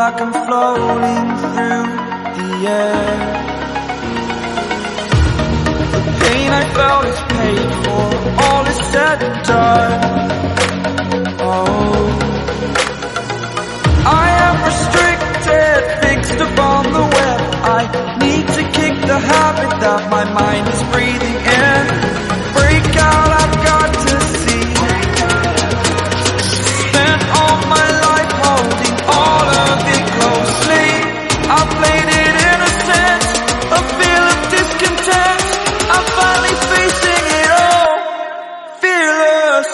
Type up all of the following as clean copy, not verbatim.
like I'm floating through the air. The pain I felt is paid for, all is said and done. Oh, I am restricted, fixed upon the web. I need to kick the habit that my mind is breathing in. Break out, I've got to see. Spent all my life holding all of it closely. I played it in a sense, a feel of discontent. I'm finally facing it all, fearless.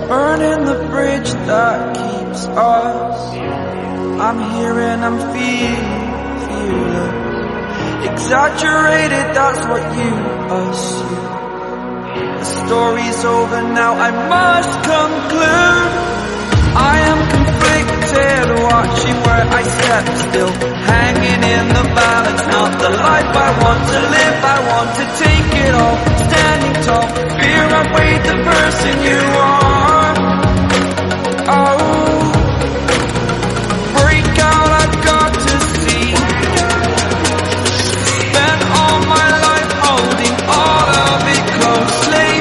Burning the bridge that keeps us. I'm here and I'm feeling exaggerated, that's what you assume. The story's over now, I must conclude. I am conflicted, watching where I step still, hanging in the balance. Not the life I want to live, I want to take it all. Standing tall, fear I weighed the person you are. Oh, break out, I've got to see. Spent all my life holding all of it closely.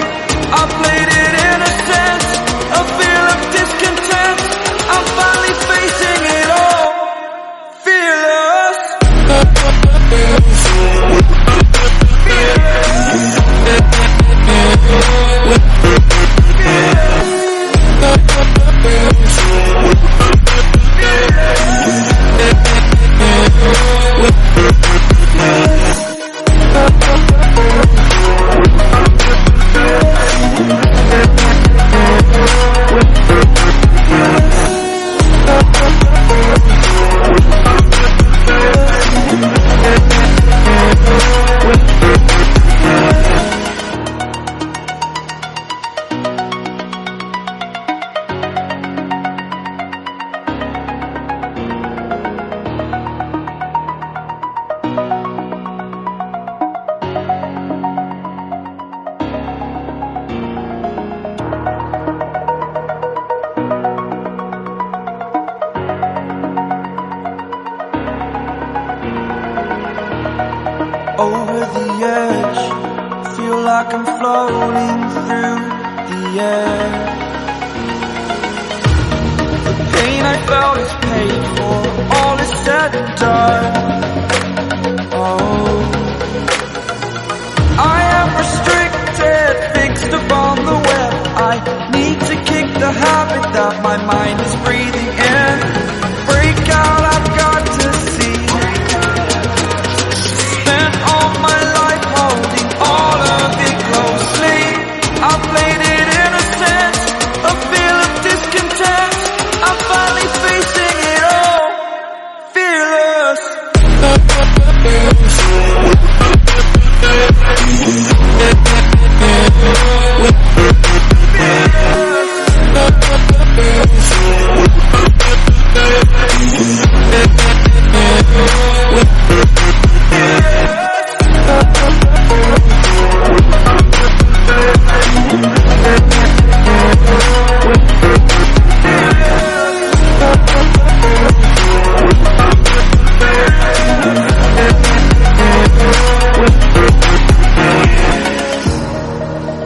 I played it in a sense, a feel of discontent. I'm finally facing it all, fearless. Over the edge, feel like I'm floating through the air. The pain I felt is paid for, all is said and done. Oh, I am restricted, fixed upon the web. I need to kick the habit that my mind is breathing in. Break out, I've got to see. Spent all my life holding all of it closely. I played it in a sense, a feel of discontent. I'm finally facing it all, fearless.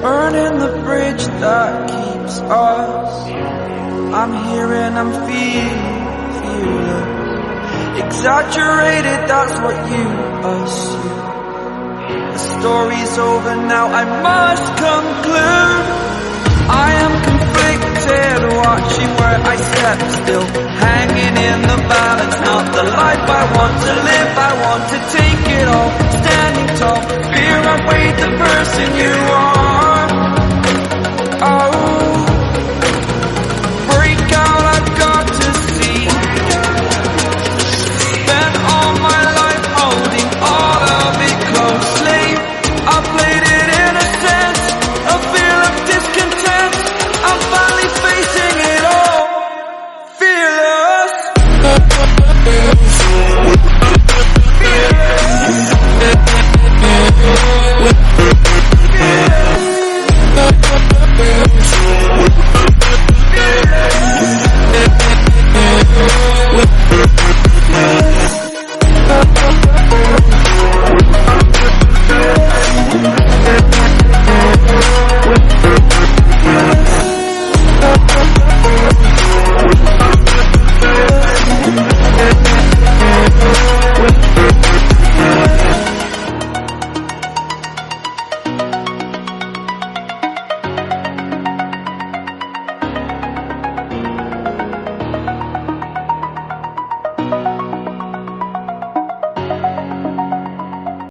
Burning the bridge that keeps us. I'm here and I'm feeling exaggerated, that's what you assume. The story's over now, I must conclude. I am conflicted, watching where I step still, hanging in the balance. Not the life I want to live, I want to take